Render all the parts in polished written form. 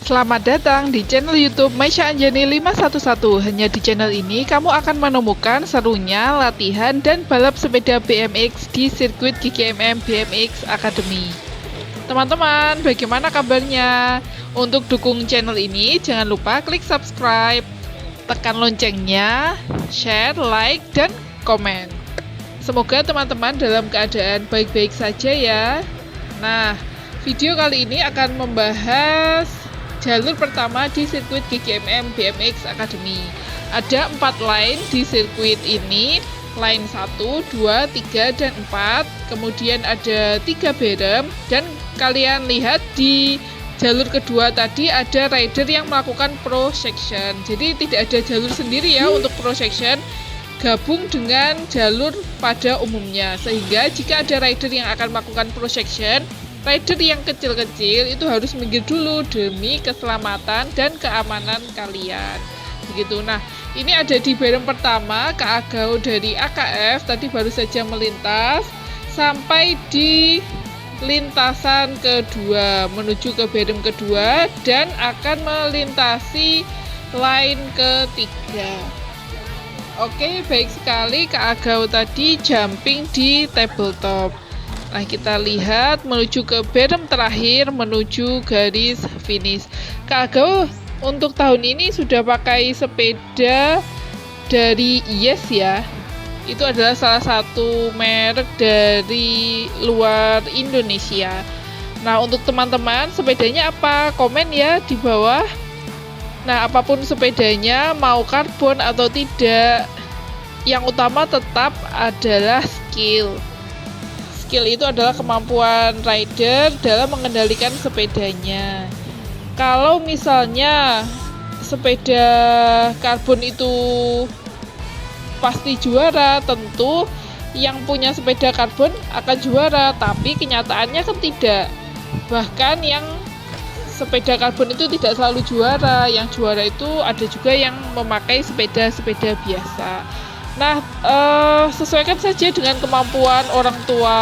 Selamat datang di channel YouTube Maisha Anjani 511. Hanya di channel ini kamu akan menemukan serunya latihan dan balap sepeda BMX di sirkuit GKMM BMX Academy. Teman-teman, bagaimana kabarnya? Untuk dukung channel ini, jangan lupa klik subscribe, tekan loncengnya, share, like, dan komen. Semoga teman-teman dalam keadaan baik-baik saja ya. Nah, video kali ini akan membahas jalur pertama di sirkuit GKMM BMX Academy. Ada 4 line di sirkuit ini, line 1, 2, 3, dan 4. Kemudian ada 3 berem, dan kalian lihat di jalur kedua tadi ada rider yang melakukan pro section. Jadi tidak ada jalur sendiri ya untuk pro section, gabung dengan jalur pada umumnya. Sehingga jika ada rider yang akan melakukan pro section, rider yang kecil-kecil itu harus minggir dulu demi keselamatan dan keamanan kalian. Begitu. Nah, ini ada di berem pertama, Kak Agao dari AKF tadi baru saja melintas sampai di lintasan kedua menuju ke berem kedua dan akan melintasi line ketiga. Oke, baik sekali Kak Agao tadi jumping di tabletop. Nah, kita lihat menuju ke berem terakhir, menuju garis finish. Kak Agao untuk tahun ini sudah pakai sepeda dari Yes ya. Itu adalah salah satu merek dari luar Indonesia. Nah, untuk teman-teman sepedanya apa? Komen ya di bawah. Nah, apapun sepedanya, mau karbon atau tidak, yang utama tetap adalah skill. Skill itu adalah kemampuan rider dalam mengendalikan sepedanya. Kalau misalnya sepeda karbon itu pasti juara, tentu yang punya sepeda karbon akan juara, tapi kenyataannya kan tidak. Bahkan yang sepeda karbon itu tidak selalu juara, yang juara itu ada juga yang memakai sepeda-sepeda biasa. Nah, sesuaikan saja dengan kemampuan orang tua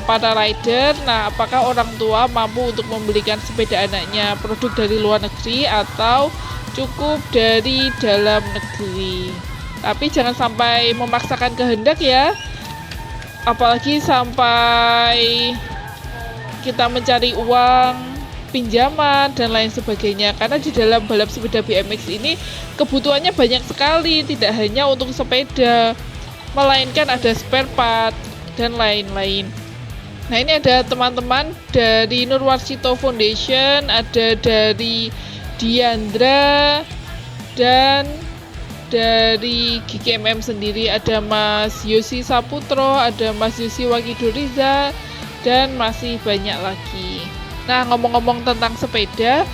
para rider. Nah, apakah orang tua mampu untuk membelikan sepeda anaknya produk dari luar negeri atau cukup dari dalam negeri. Tapi jangan sampai memaksakan kehendak ya. Apalagi sampai kita mencari uang pinjaman dan lain sebagainya, karena di dalam balap sepeda BMX ini kebutuhannya banyak sekali, tidak hanya untuk sepeda, melainkan ada spare part dan lain-lain. Nah, ini ada teman-teman dari Nurwarsito Foundation, ada dari Diandra, dan dari GKMM sendiri ada Mas Yosi Saputro, ada Mas Yosi Wakiduriza, dan masih banyak lagi. Nah, ngomong-ngomong tentang sepeda,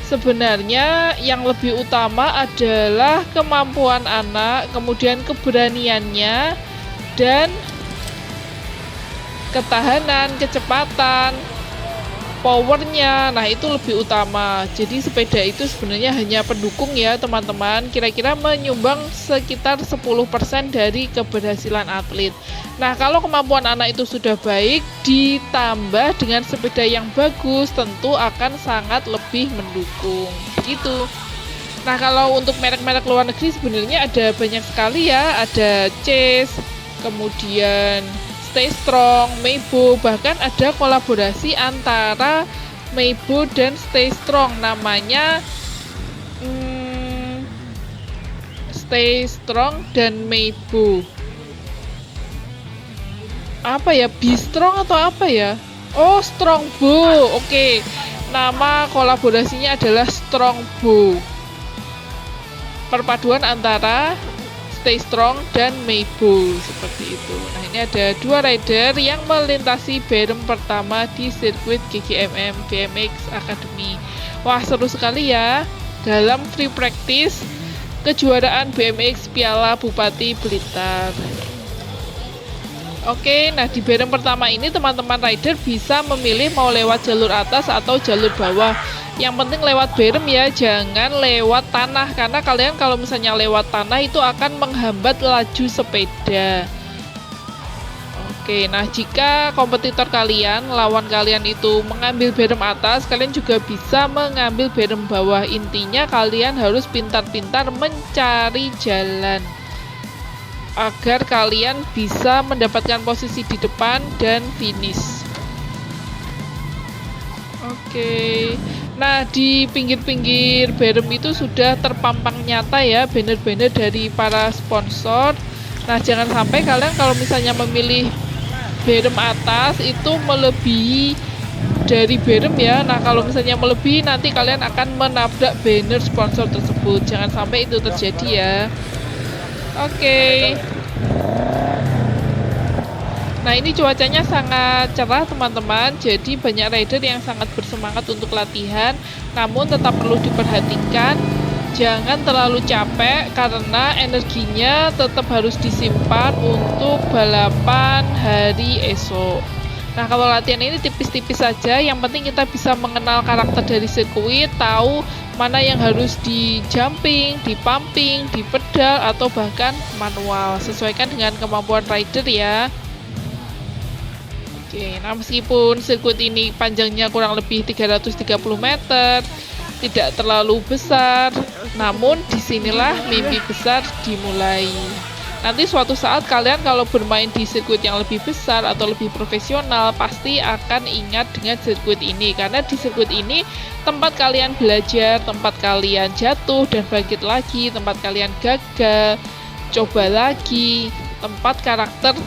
sebenarnya yang lebih utama adalah kemampuan anak, kemudian keberaniannya, dan ketahanan, kecepatan, powernya. Nah, itu lebih utama. Jadi sepeda itu sebenarnya hanya pendukung ya teman-teman, kira-kira menyumbang sekitar 10% dari keberhasilan atlet. Nah, kalau kemampuan anak itu sudah baik, ditambah dengan sepeda yang bagus, tentu akan sangat lebih mendukung. Gitu. Nah, kalau untuk merek-merek luar negeri sebenarnya ada banyak sekali ya. Ada Chase, kemudian Stay Strong, Meibo, bahkan ada kolaborasi antara Meibo dan Stay Strong. Namanya Stay Strong dan Meibo. Apa ya, Be-Strong atau apa ya? Oh, Strongbow. Oke. Nama kolaborasinya adalah Strongbow. Perpaduan antara Stay Strong dan Meibo, seperti itu. Nah, ini ada 2 rider yang melintasi berem pertama di sirkuit GKMM BMX Academy. Wah, seru sekali ya. Dalam free practice kejuaraan BMX Piala Bupati Blitar. Oke, nah di berem pertama ini teman-teman rider bisa memilih mau lewat jalur atas atau jalur bawah. Yang penting lewat berem ya, jangan lewat tanah, karena kalian kalau misalnya lewat tanah itu akan menghambat laju sepeda. Oke, nah jika kompetitor kalian, lawan kalian itu mengambil berem atas, kalian juga bisa mengambil berem bawah. Intinya kalian harus pintar-pintar mencari jalan agar kalian bisa mendapatkan posisi di depan dan finish. Oke, nah di pinggir-pinggir berem itu sudah terpampang nyata ya banner-banner dari para sponsor. Nah, jangan sampai kalian kalau misalnya memilih berem atas itu melebihi dari berem ya. Nah, kalau misalnya melebihi nanti kalian akan menabrak banner sponsor tersebut. Jangan sampai itu terjadi ya. Oke. Nah, ini cuacanya sangat cerah teman-teman, jadi banyak rider yang sangat bersemangat untuk latihan. Namun tetap perlu diperhatikan, jangan terlalu capek karena energinya tetap harus disimpan untuk balapan hari esok. Nah, kalau latihan ini tipis-tipis saja, yang penting kita bisa mengenal karakter dari sirkuit, tahu mana yang harus di jumping, di pumping, di pedal, atau bahkan manual. Sesuaikan dengan kemampuan rider ya. Oke, nah meskipun sirkuit ini panjangnya kurang lebih 330 meter, tidak terlalu besar, namun disinilah mimpi besar dimulai. Nanti suatu saat kalian kalau bermain di sirkuit yang lebih besar atau lebih profesional, pasti akan ingat dengan sirkuit ini. Karena di sirkuit ini tempat kalian belajar, tempat kalian jatuh dan bangkit lagi, tempat kalian gagal, coba lagi, tempat karakter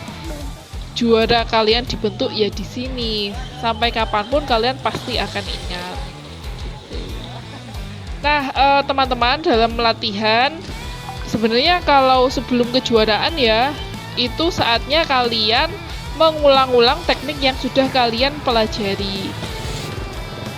juara kalian dibentuk ya di sini. Sampai kapanpun kalian pasti akan ingat. Nah, teman-teman, dalam latihan sebenarnya kalau sebelum kejuaraan ya, itu saatnya kalian mengulang-ulang teknik yang sudah kalian pelajari.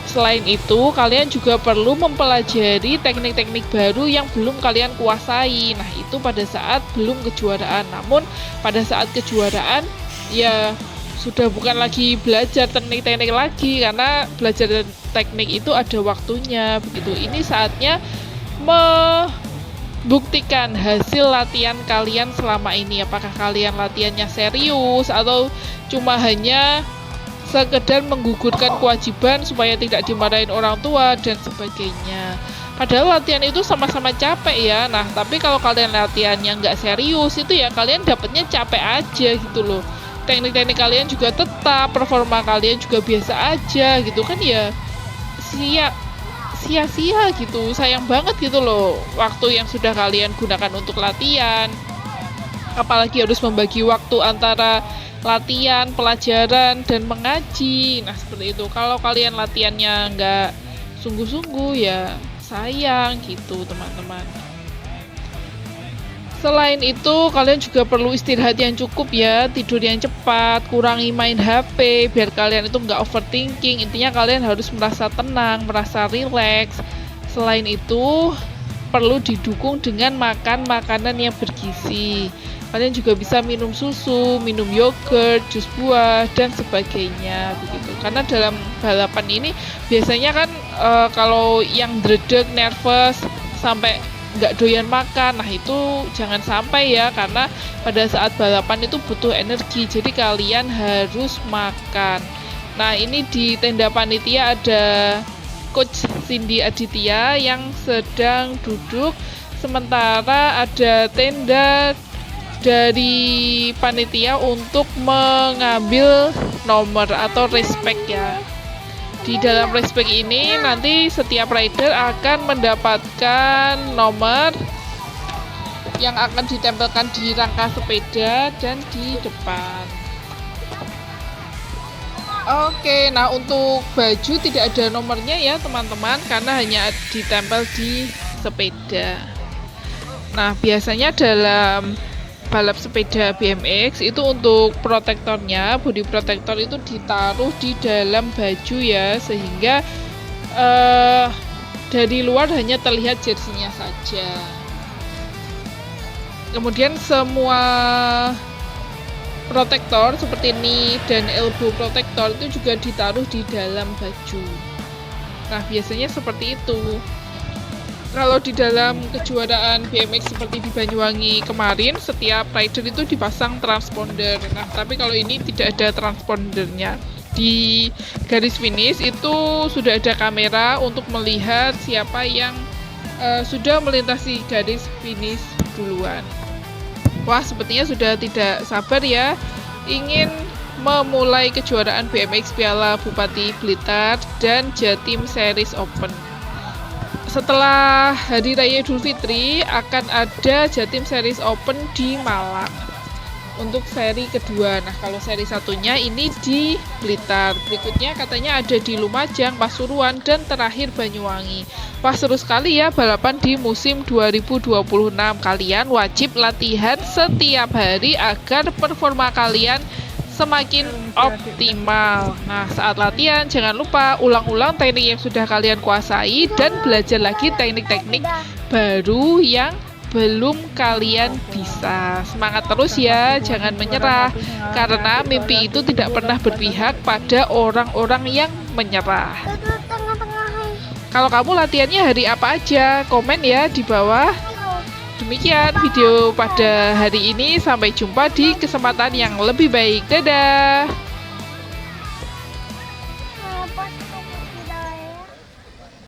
Selain itu, kalian juga perlu mempelajari teknik-teknik baru yang belum kalian kuasai. Nah, itu pada saat belum kejuaraan. Namun, pada saat kejuaraan ya sudah bukan lagi belajar teknik-teknik lagi, karena belajar teknik itu ada waktunya begitu. Ini saatnya membuktikan hasil latihan kalian selama ini, apakah kalian latihannya serius atau cuma hanya sekedar menggugurkan kewajiban supaya tidak dimarahin orang tua dan sebagainya. Padahal latihan itu sama-sama capek ya. Nah, tapi kalau kalian latihannya nggak serius itu ya kalian dapatnya capek aja gitu loh. Teknik-teknik kalian juga tetap, performa kalian juga biasa aja gitu kan ya, sia-sia gitu, sayang banget gitu loh waktu yang sudah kalian gunakan untuk latihan. Apalagi harus membagi waktu antara latihan, pelajaran, dan mengaji. Nah seperti itu, kalau kalian latihannya nggak sungguh-sungguh ya sayang gitu teman-teman. Selain itu, kalian juga perlu istirahat yang cukup ya, tidur yang cepat, kurangi main HP, biar kalian itu nggak overthinking. Intinya kalian harus merasa tenang, merasa rileks. Selain itu, perlu didukung dengan makan makanan yang bergizi. Kalian juga bisa minum susu, minum yogurt, jus buah, dan sebagainya begitu. Karena dalam balapan ini biasanya kan kalau yang dredeg, nervous, sampai nggak doyan makan, nah itu jangan sampai ya, karena pada saat balapan itu butuh energi, jadi kalian harus makan. Nah ini di tenda panitia ada Coach Cindy Aditya yang sedang duduk, sementara ada tenda dari panitia untuk mengambil nomor atau respect ya. Di dalam respect ini nanti setiap rider akan mendapatkan nomor yang akan ditempelkan di rangka sepeda dan di depan. Oke, nah untuk baju tidak ada nomornya ya teman-teman, karena hanya ditempel di sepeda. Nah biasanya dalam balap sepeda BMX itu untuk protektornya, body protector itu ditaruh di dalam baju ya, sehingga dari luar hanya terlihat jersinya saja. Kemudian semua protektor seperti knee dan elbow protector itu juga ditaruh di dalam baju. Nah biasanya seperti itu. Kalau di dalam kejuaraan BMX seperti di Banyuwangi kemarin, setiap rider itu dipasang transponder. Nah, tapi kalau ini tidak ada transpondernya. Di garis finish itu sudah ada kamera untuk melihat siapa yang sudah melintasi garis finish duluan. Wah, sepertinya sudah tidak sabar ya ingin memulai kejuaraan BMX Piala Bupati Blitar dan Jatim Series Open. Setelah Hari Raya Idul Fitri akan ada Jatim Series Open di Malang untuk seri kedua. Nah, kalau seri satunya ini di Blitar. Berikutnya katanya ada di Lumajang, Pasuruan, dan terakhir Banyuwangi. Wah, seru sekali ya balapan di musim 2026. Kalian wajib latihan setiap hari agar performa kalian semakin optimal. Nah, saat latihan jangan lupa ulang-ulang teknik yang sudah kalian kuasai dan belajar lagi teknik-teknik baru yang belum kalian bisa. Semangat terus ya, jangan menyerah karena mimpi itu tidak pernah berpihak pada orang-orang yang menyerah. Kalau kamu latihannya hari apa aja? Komen ya di bawah. Demikian video pada hari ini, sampai jumpa di kesempatan yang lebih baik. Dadah.